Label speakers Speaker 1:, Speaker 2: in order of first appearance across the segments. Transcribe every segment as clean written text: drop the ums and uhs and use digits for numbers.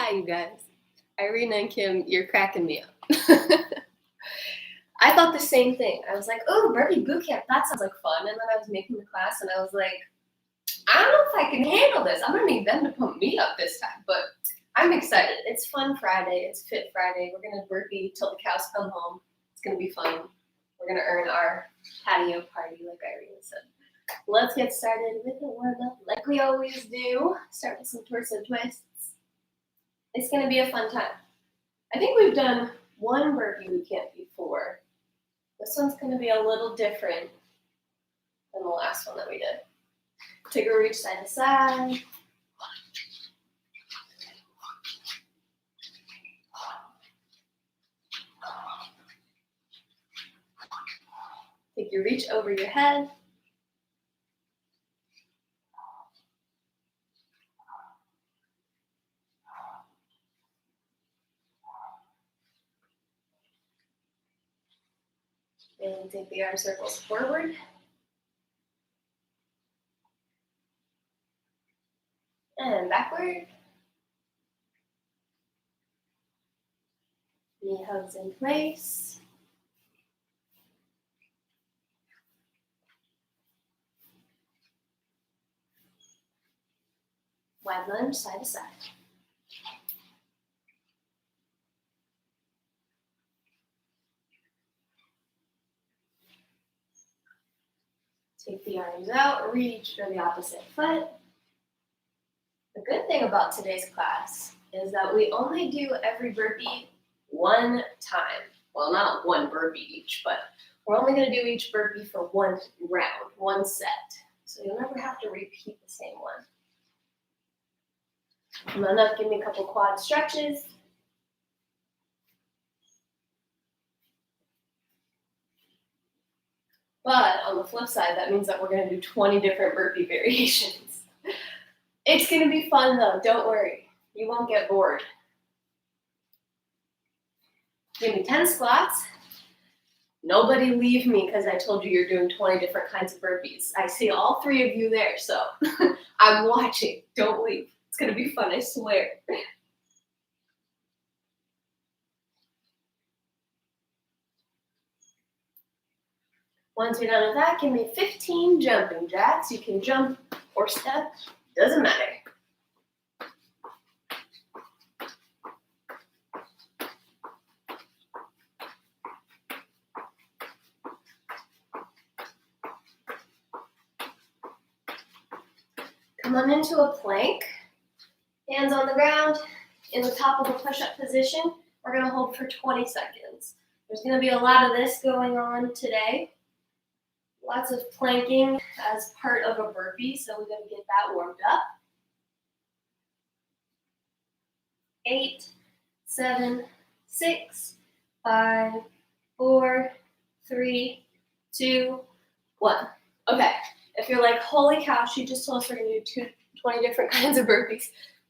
Speaker 1: Hi, you guys. Irina and Kim, you're cracking me up. I thought the same thing. I was like, oh, Burpee Bootcamp, that sounds like fun. And then I was making the class and I was like, I don't know if I can handle this. I'm going to need them to pump me up this time. But I'm excited. It's Fun Friday. It's Fit Friday. We're going to burpee till the cows come home. It's going to be fun. We're going to earn our patio party, like Irina said. Let's get started with a warm-up like we always do. Start with some torso twists. It's going to be a fun time. I think we've done one Burpee Bootcamp before. This one's going to be a little different than the last one that we did. Take a reach side to side. Take your reach over your head. And take the arm circles forward. And backward. Knee hugs in place. Wide lunge side to side. Take the arms out, reach for the opposite foot. The good thing about today's class is that we only do every burpee one time. Well, not one burpee each, but we're only going to do each burpee for one round, one set. So you'll never have to repeat the same one. Come on up, give me a couple quad stretches. But on the flip side, that means that we're going to do 20 different burpee variations. It's going to be fun though, don't worry. You won't get bored. Give me 10 squats. Nobody leave me because I told you you're doing 20 different kinds of burpees. I see all three of you there, so I'm watching. Don't leave. It's going to be fun, I swear. Once you're done with that, give me 15 jumping jacks. You can jump or step, doesn't matter. Come on into a plank. Hands on the ground, in the top of the push-up position. We're going to hold for 20 seconds. There's going to be a lot of this going on today. Lots of planking as part of a burpee, so we're going to get that warmed up. 8, 7, 6, 5, 4, 3, 2, 1. Okay, if you're like, holy cow, she just told us we're going to do 20 different kinds of burpees.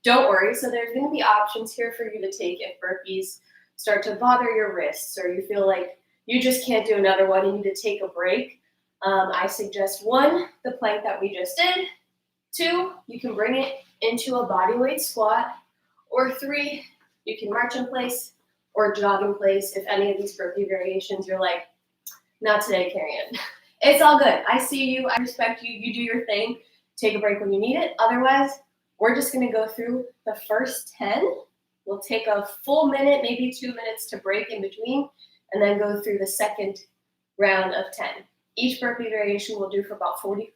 Speaker 1: Don't worry, so there's going to be options here for you to take if burpees start to bother your wrists or you feel like you just can't do another one, you need to take a break. I suggest 1, the plank that we just did. 2, you can bring it into a bodyweight squat. Or 3, you can march in place or jog in place. If any of these burpee variations you're like, not today, Carrie-Ann. It's all good. I see you. I respect you. You do your thing. Take a break when you need it. Otherwise, we're just going to go through the first 10. We'll take a full minute, maybe 2 minutes to break in between, and then go through the second round of 10. Each burpee variation we'll do for about 40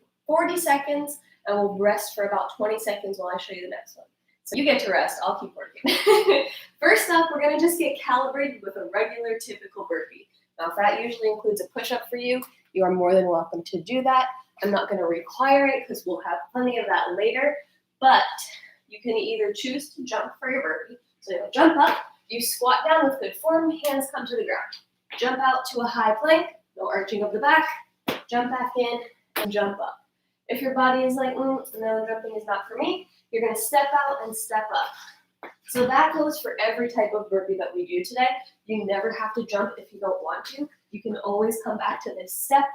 Speaker 1: seconds, and we'll rest for about 20 seconds while I show you the next one. So you get to rest. I'll keep working. First up, we're going to just get calibrated with a regular, typical burpee. Now, if that usually includes a push-up for you, you are more than welcome to do that. I'm not going to require it because we'll have plenty of that later, but you can either choose to jump for your burpee. So you'll jump up, you squat down with good form, hands come to the ground. Jump out to a high plank, no arching of the back, jump back in, and jump up. If your body is like, no, jumping is not for me, you're going to step out and step up. So that goes for every type of burpee that we do today. You never have to jump if you don't want to. You can always come back to this step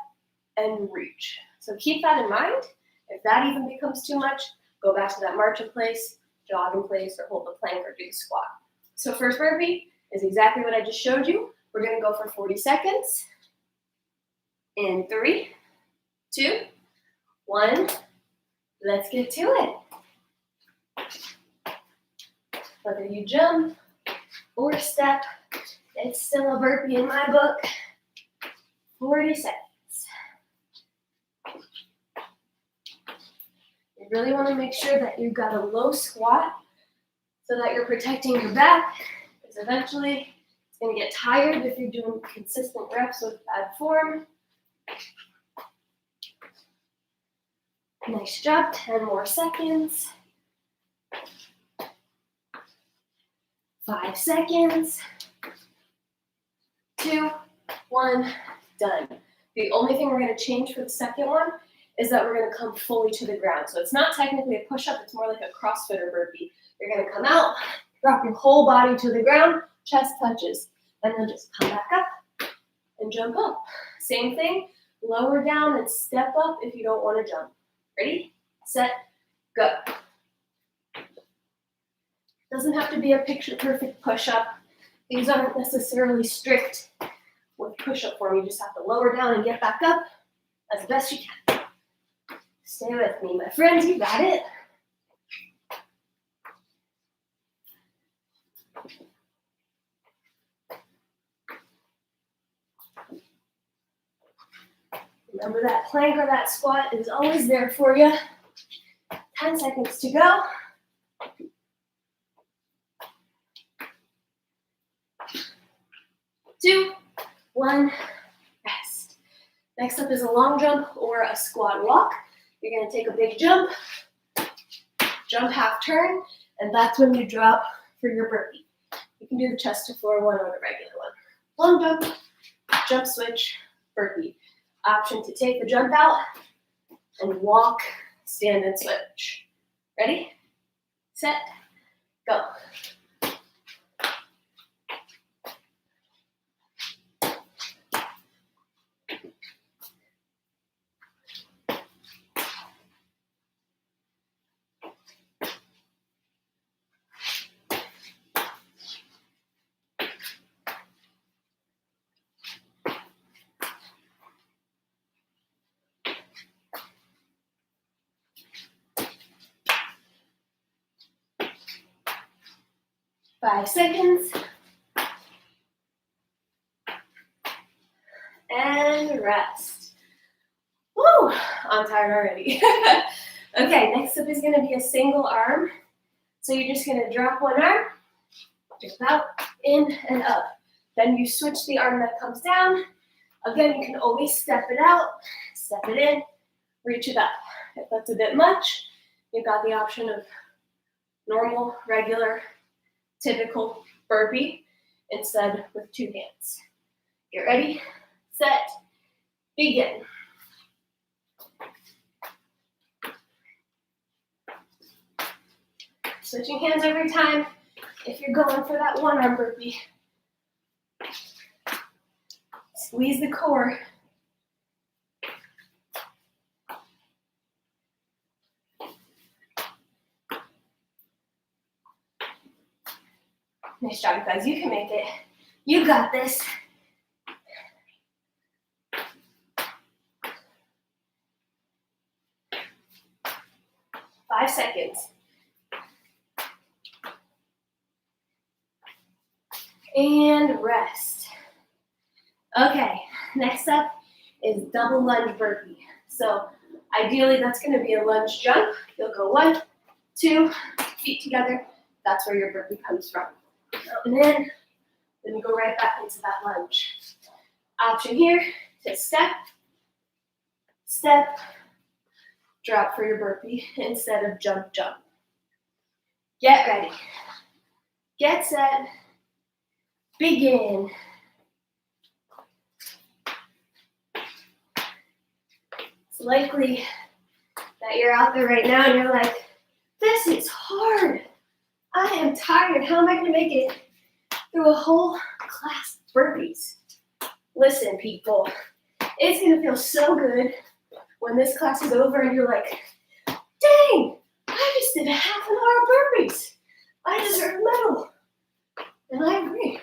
Speaker 1: and reach. So keep that in mind. If that even becomes too much, go back to that march in place, jog in place or hold the plank or do the squat. So first burpee is exactly what I just showed you. We're gonna go for 40 seconds. In 3, 2, 1, let's get to it. Whether you jump or step, it's still a burpee in my book. 40 seconds. You really want to make sure that you've got a low squat so that you're protecting your back, because eventually it's going to get tired if you're doing consistent reps with bad form. Nice job, 10 more seconds. 5 seconds. 2, 1, done. The only thing we're going to change for the second one is that we're going to come fully to the ground. So it's not technically a push-up, it's more like a CrossFitter burpee. You're going to come out, drop your whole body to the ground, chest touches, and then just come back up and jump up. Same thing, lower down and step up if you don't want to jump. Ready, set, go. Doesn't have to be a picture-perfect push-up. These aren't necessarily strict with push-up form. You just have to lower down and get back up as best you can. Stay with me, my friends, you got it. Remember that plank or that squat is always there for you. 10 seconds to go. 2, 1, rest. Next up is a long jump or a squat walk. You're going to take a big jump, half turn, and that's when you drop for your burpee. You can do the chest to floor one or the regular one. Long jump switch, burpee. Option to take the jump out and walk, stand and switch. Ready, set, go. Five seconds. And rest. Woo, I'm tired already. Okay, next up is going to be a single arm. So you're just going to drop one arm, just out, in, and up. Then you switch the arm that comes down. Again, you can always step it out, step it in, reach it up. If that's a bit much, you've got the option of normal, regular, typical burpee instead with 2 hands. Get ready, set, begin. Switching hands every time if you're going for that one arm burpee. Squeeze the core. Nice job, guys. You can make it. You got this. Five seconds. And rest. Okay, next up is double lunge burpee. So ideally that's going to be a lunge jump. You'll go 1, 2, feet together. That's where your burpee comes from. Out and in, then you go right back into that lunge. Option here to step, drop for your burpee instead of jump. Get ready. Get set. Begin. It's likely that you're out there right now and you're like, this is hard. I am tired. How am I going to make it through a whole class of burpees? Listen, people, it's going to feel so good when this class is over and you're like, dang, I just did a half an hour of burpees. I deserve a medal. And I agree.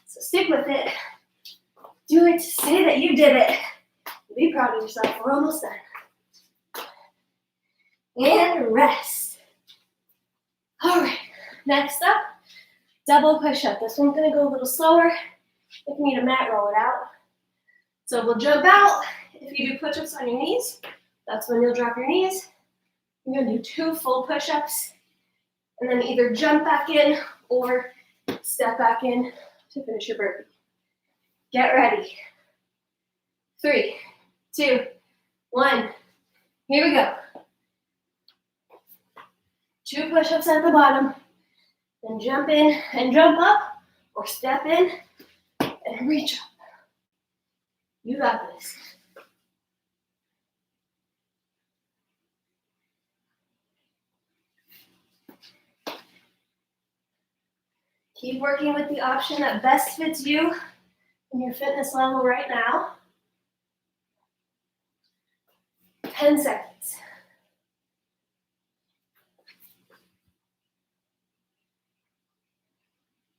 Speaker 1: So stick with it. Do it to say that you did it. Be proud of yourself. We're almost done. And rest. All right. Next up, double push-up. This one's going to go a little slower. If you need a mat, roll it out. So we'll jump out. If you do push-ups on your knees, that's when you'll drop your knees. You're going to do 2 full push-ups. And then either jump back in or step back in to finish your burpee. Get ready. 3, 2, 1. Here we go. 2 push-ups at the bottom. Then jump in and jump up, or step in and reach up. You got this. Keep working with the option that best fits you and your fitness level right now. 10 seconds.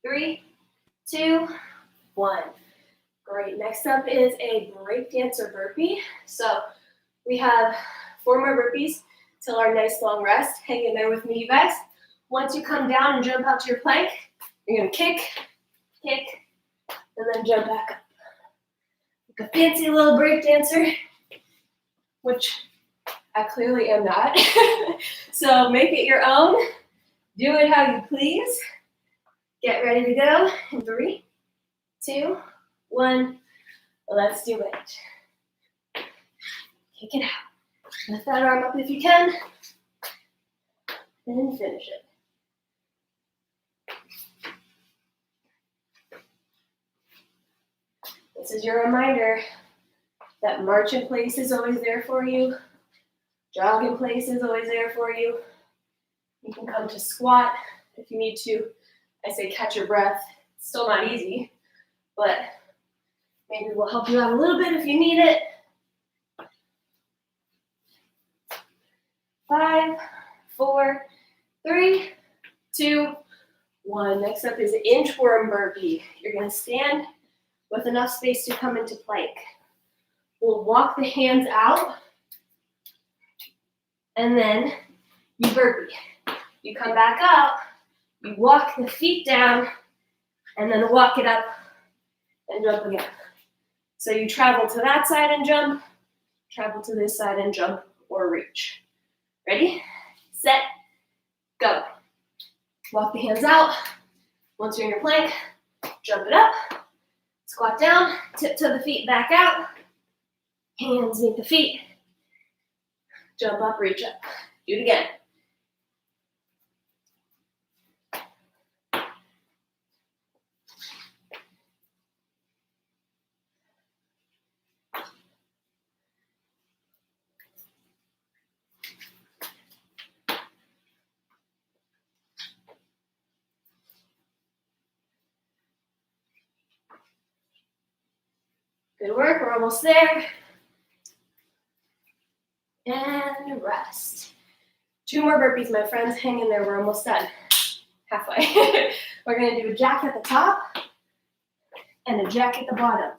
Speaker 1: 3, 2, 1. Great. Next up is a breakdancer burpee. So we have 4 more burpees till our nice long rest. Hang in there with me, you guys. Once you come down and jump out to your plank, you're going to kick, kick, and then jump back up. Like a fancy little breakdancer, which I clearly am not. So make it your own. Do it how you please. Get ready to go in 3, 2, 1. Let's do it. Kick it out. Lift that arm up if you can. And finish it. This is your reminder that march in place is always there for you. Jog in place is always there for you. You can come to squat if you need to. I say catch your breath. It's still not easy, but maybe we'll help you out a little bit if you need it. 5, 4, 3, 2, 1. Next up is inchworm burpee. You're going to stand with enough space to come into plank. We'll walk the hands out, and then you burpee. You come back up, you walk the feet down, and then walk it up and jump again. So you travel to that side and jump, travel to this side and jump or reach. Ready, set, go. Walk the hands out. Once you're in your plank, jump it up, squat down, tiptoe the feet back out, hands meet the feet, jump up, reach up. Do it again. Good work, we're almost there. And rest. 2 more burpees, my friends. Hang in there, we're almost done. Halfway. We're gonna do a jack at the top and a jack at the bottom.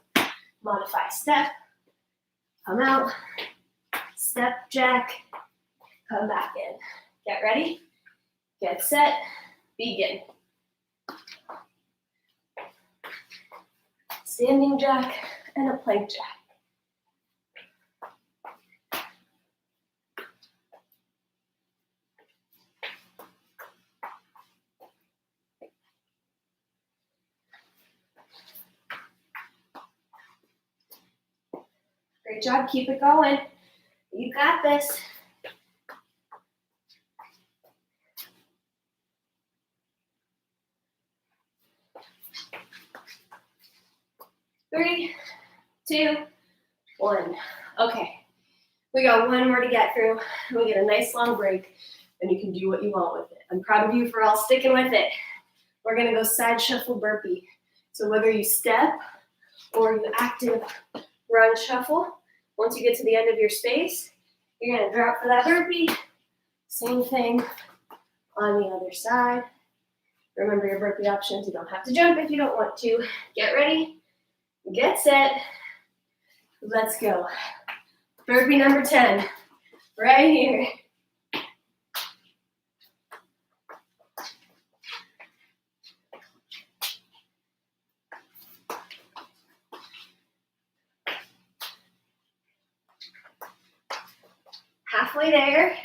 Speaker 1: Modify step, come out, step, jack, come back in. Get ready, get set, begin. Standing jack and a plank jack. Great job, keep it going. You got this. Three, 2, 1. Okay, we got 1 more to get through. We get a nice long break, and you can do what you want with it. I'm proud of you for all sticking with it. We're gonna go side shuffle burpee. So whether you step or you active run shuffle, once you get to the end of your space, You're gonna drop for that burpee. Same thing on the other side. Remember your burpee options. You don't have to jump if you don't want to. Get ready, get set, let's go. Burpee number 10, right here. Halfway there.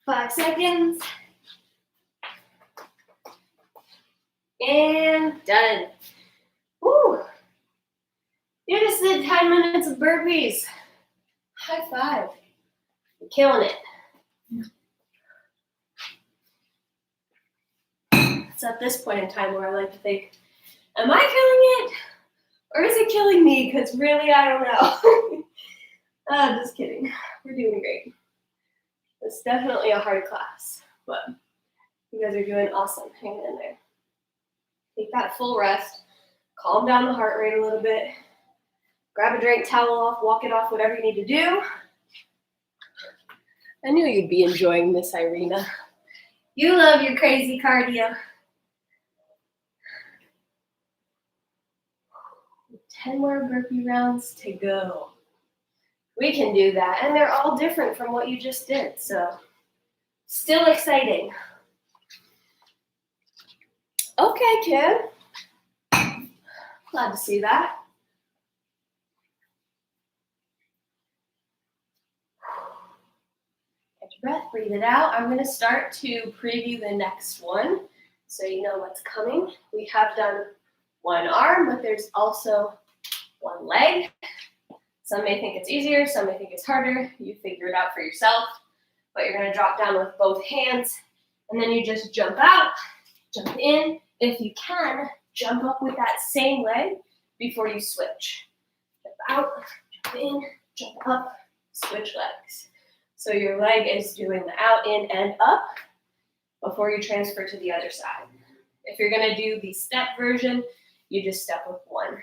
Speaker 1: Five seconds. And done. Woo! You just did 10 minutes of burpees. High five. You're killing it. It's at this point in time where I like to think, am I killing it? Or is it killing me? Because really, I don't know. Just kidding. We're doing great. It's definitely a hard class, but you guys are doing awesome. Hang in there. Take that full rest. Calm down the heart rate a little bit. Grab a drink, towel off, walk it off, whatever you need to do. I knew you'd be enjoying this, Irina. You love your crazy cardio. 10 more burpee rounds to go. We can do that, and they're all different from what you just did, so still exciting. Okay, kid. Glad to see that. Catch your breath, breathe it out. I'm going to start to preview the next one so you know what's coming. We have done one arm, but there's also one leg. Some may think it's easier, some may think it's harder. You figure it out for yourself. But you're going to drop down with both hands, and then you just jump out, jump in. If you can, jump up with that same leg before you switch. Jump out, jump in, jump up, switch legs. So your leg is doing the out, in, and up before you transfer to the other side. If you're going to do the step version, you just step with one.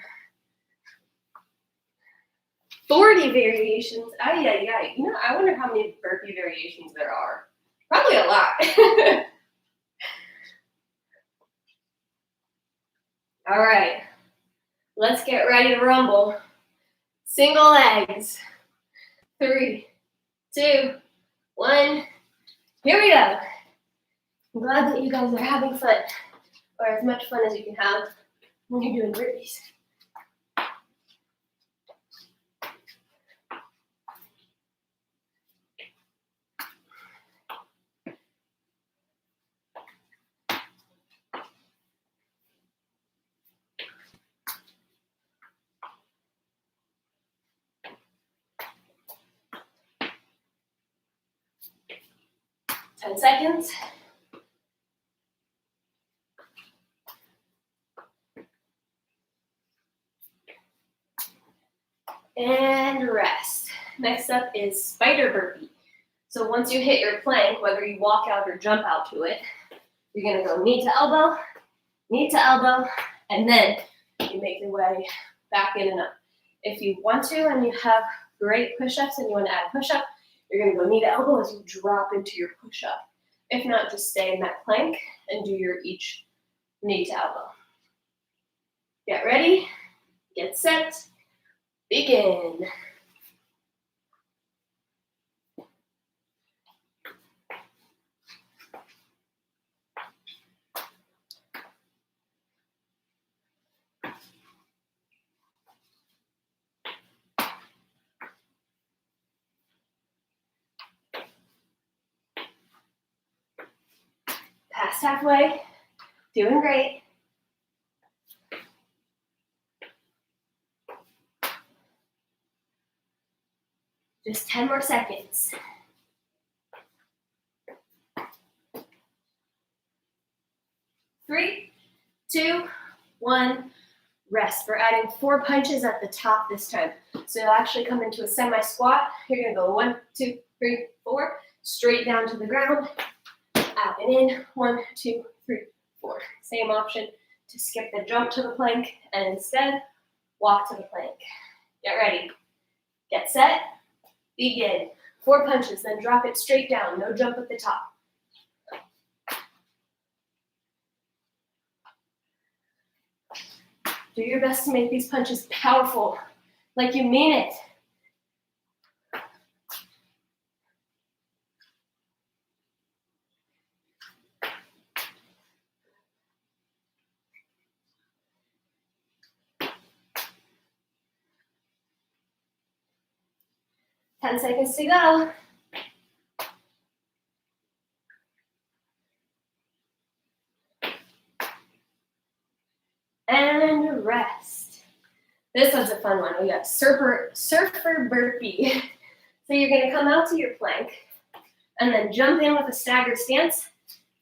Speaker 1: 40 variations. Ay. You know, I wonder how many burpee variations there are. Probably a lot. All right. Let's get ready to rumble. Single legs. 3, 2, 1. Here we go. I'm glad that you guys are having fun, or as much fun as you can have when you're doing burpees. Ten seconds. And rest. Next up is spider burpee. So once you hit your plank, whether you walk out or jump out to it, you're gonna go knee to elbow, and then you make your way back in and up. If you want to and you have great push-ups and you want to add push-up, you're gonna go knee to elbow as you drop into your push-up. If not, just stay in that plank and do your each knee to elbow. Get ready, get set, begin. Past halfway, doing great. Just 10 more seconds. 3, 2, 1, rest. We're adding 4 punches at the top this time. So you'll actually come into a semi-squat. You're gonna go 1, 2, 3, 4. Straight down to the ground. Out and in. 1, 2, 3, 4. Same option to skip the jump to the plank and instead walk to the plank. Get ready. Get set. Begin. 4 punches, then drop it straight down. No jump at the top. Do your best to make these punches powerful, like you mean it. Ten seconds to go. And rest. This one's a fun one. We got surfer burpee. So you're gonna come out to your plank and then jump in with a staggered stance,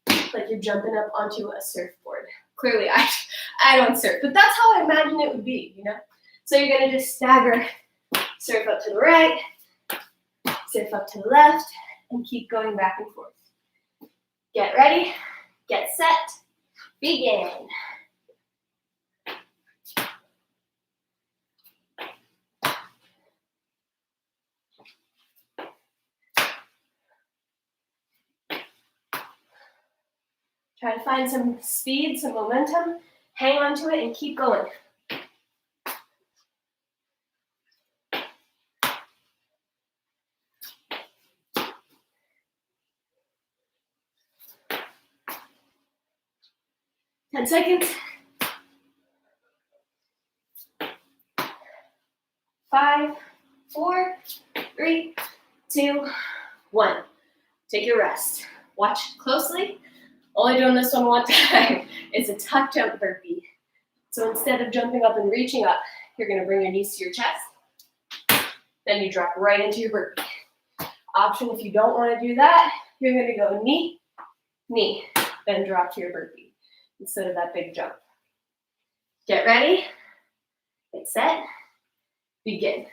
Speaker 1: like you're jumping up onto a surfboard. Clearly, I don't surf, but that's how I imagine it would be, you know? So you're gonna just stagger, surf up to the right, surf up to the left, and keep going back and forth. Get ready, get set, begin. Try to find some speed, some momentum, hang on to it, and keep going. Ten seconds. 5, 4, 3, 2, 1. Take your rest. Watch closely. Only doing this one time. It's a tuck jump burpee. So instead of jumping up and reaching up, you're going to bring your knees to your chest. Then you drop right into your burpee. Option if you don't want to do that, you're going to go knee, knee, then drop to your burpee instead of that big jump. Get ready. Get set. Begin.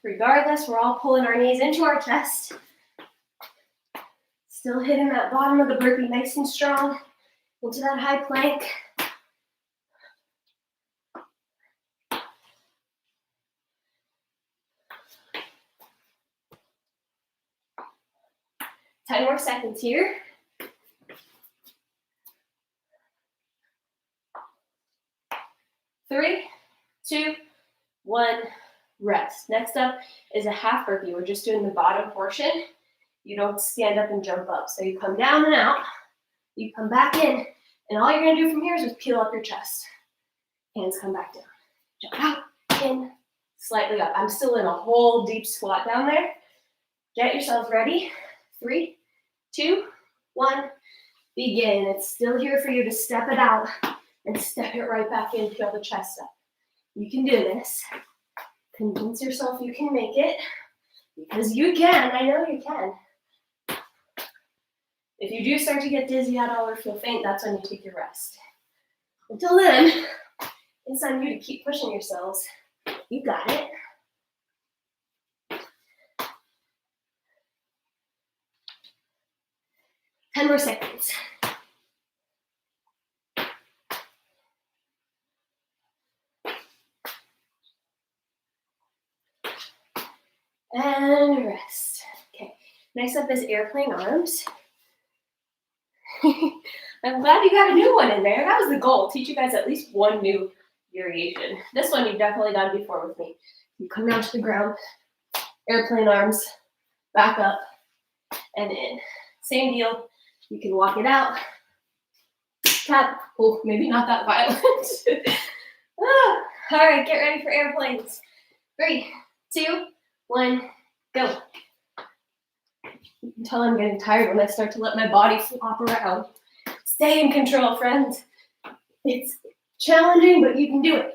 Speaker 1: Regardless, we're all pulling our knees into our chest. Still hitting that bottom of the burpee nice and strong into that high plank. Ten more seconds here. 3, 2, 1. Rest. Next up is a half burpee. We're just doing the bottom portion. You don't stand up and jump up. So you come down and out, you come back in, and all you're gonna do from here is just peel up your chest. Hands come back down. Jump out, in, slightly up. I'm still in a whole deep squat down there. Get yourself ready. 3, 2, 1, begin. It's still here for you to step it out and step it right back in, peel the chest up. You can do this. Convince yourself you can make it, because you can. I know you can. If you do start to get dizzy at all or feel faint, that's when you take your rest. Until then, it's on you to keep pushing yourselves. You got it. Ten more seconds. And rest. Okay, next up is airplane arms. I'm glad you got a new one in there. That was the goal, teach you guys at least one new variation. This one you've definitely done before with me. You come down to the ground, airplane arms, back up, and in. Same deal, you can walk it out. Tap, oh, maybe not that violent. All right, get ready for airplanes. 3, 2, 1, go. You can tell I'm getting tired when I start to let my body flop around. Stay in control, friends. It's challenging, but you can do it.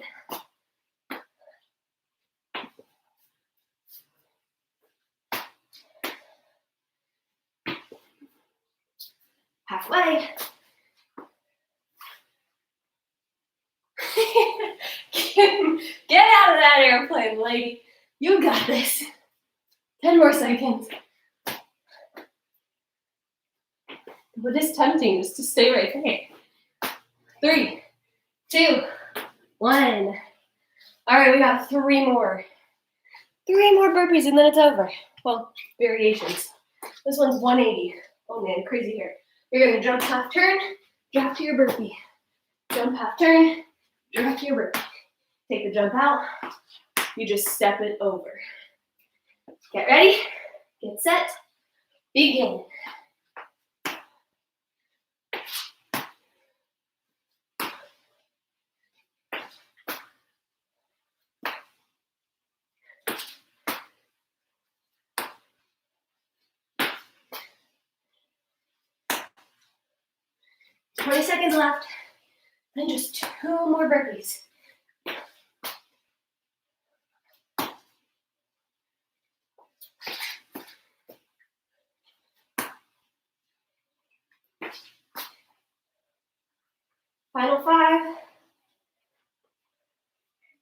Speaker 1: Halfway. Get out of that airplane, lady. You got this. 10 more seconds. What is tempting is to stay right there. 3, 2, 1. All right, we got 3 more. 3 more burpees and then it's over. Well, variations. This one's 180. Oh man, crazy here. You're gonna jump half turn, drop to your burpee. Jump half turn, drop to your burpee. Take the jump out. You just step it over. Get ready, get set, begin. Twenty seconds left. Then just 2 more burpees. Final 5,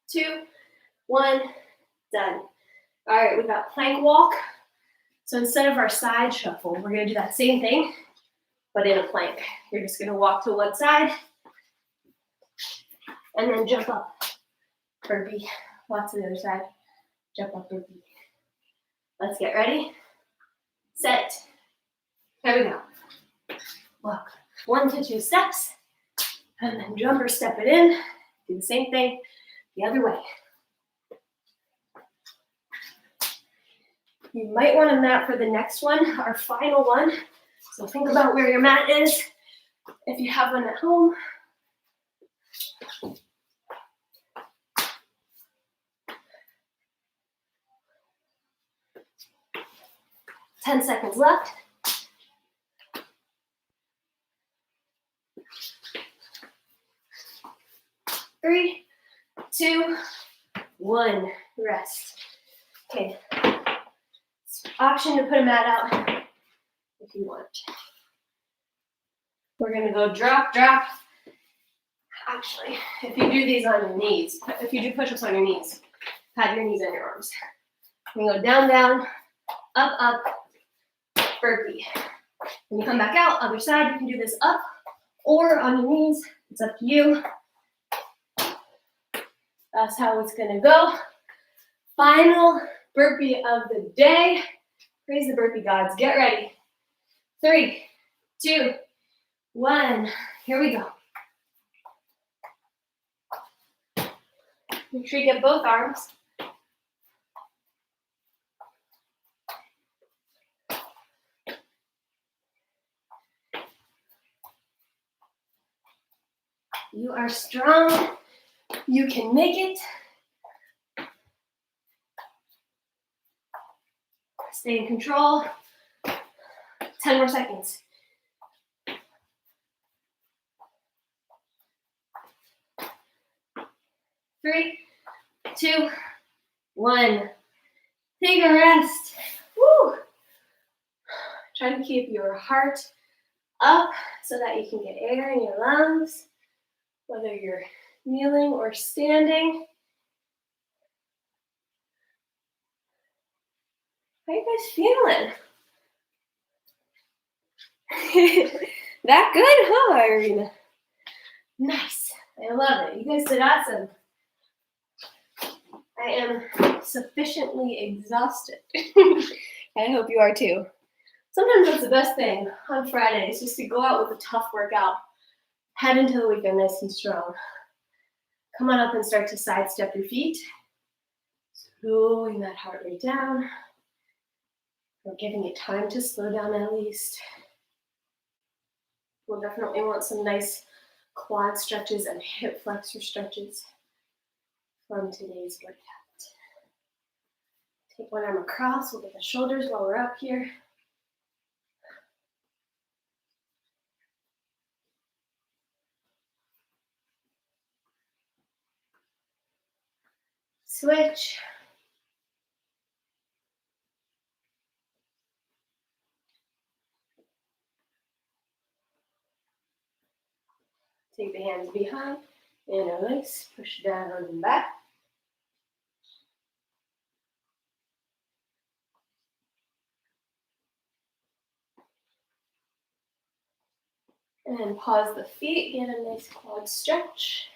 Speaker 1: 2, 1, done. All right, we got plank walk. So instead of our side shuffle, we're gonna do that same thing, but in a plank. You're just gonna walk to one side and then jump up. Burpee. Walk to the other side. Jump up, burpee. Let's get ready. Set. Here we go. Walk 1 to 2 steps, and then jump or step it in. Do the same thing the other way. You might want a mat for the next one, our final one. So think about where your mat is. If you have one at home. Ten seconds left. 3, 2, 1. Rest. Okay. Option to put a mat out if you want. We're gonna go drop, drop. Actually, if you do these on your knees, if you do push-ups on your knees, pat your knees on your arms. We go down, down, up, up, burpee. When you come back out, other side, you can do this up or on your knees. It's up to you. That's how it's gonna go. Final burpee of the day. Praise the burpee gods. Get ready. 3, 2, 1. Here we go. Make sure you get both arms. You are strong. You can make it. Stay in control. 10 more seconds. 3, 2, 1. Take a rest. Woo. Try to keep your heart up so that you can get air in your lungs, whether you're kneeling or standing. How you guys feeling? That good, huh, Irina? Nice. I love it. You guys did awesome. I am sufficiently exhausted. I hope you are too. Sometimes that's the best thing on Fridays, just to go out with a tough workout. Head into the weekend nice and strong. Come on up and start to sidestep your feet. Slowing that heart rate down. Or giving it time to slow down at least. We'll definitely want some nice quad stretches and hip flexor stretches from today's workout. Take one arm across, we'll get the shoulders while we're up here. Switch. Take the hands behind, And release, push down and back. And then pause the feet, get a nice quad stretch.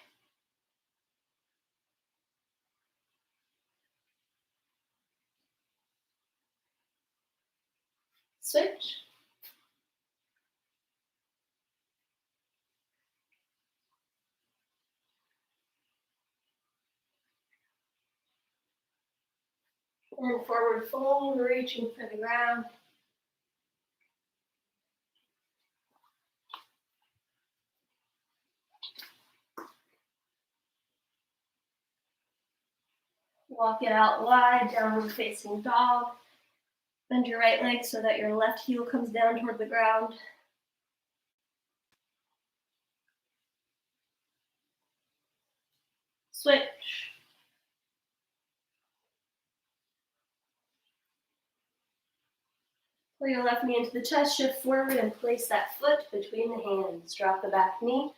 Speaker 1: Switch. And forward fold, reaching for the ground. Walk it out wide, downward facing dog. Bend your right leg so that your left heel comes down toward the ground. Switch. Pull your left knee into the chest, shift forward, and place that foot between the hands. Drop the back knee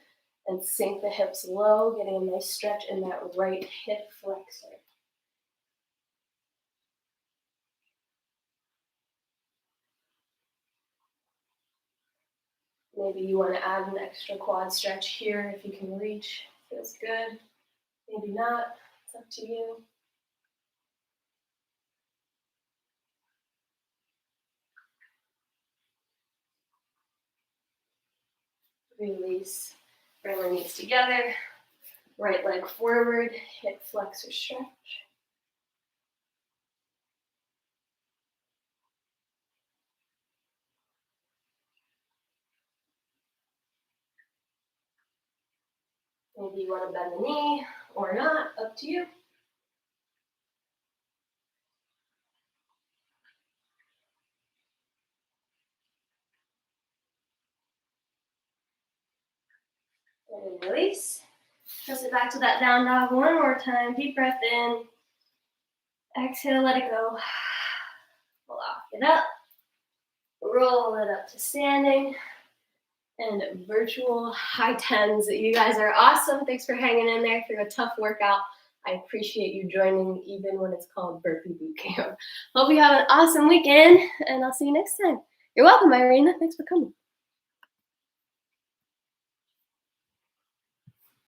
Speaker 1: and sink the hips low, getting a nice stretch in that right hip flexor. Maybe you want to add an extra quad stretch here if you can reach. Feels good. Maybe not. It's up to you. Release. Bring the knees together. Right leg forward. Hip flexor stretch. Maybe you want to bend the knee or not. Up to you. And release. Press it back to that down dog one more time. Deep breath in. Exhale, let it go. Lock it up. Roll it up to standing. And virtual high tens. You guys are awesome. Thanks for hanging in there through a tough workout. I appreciate you joining even when it's called Burpee Bootcamp. Hope you have an awesome weekend, and I'll see you next time. You're welcome, Irina. Thanks for coming.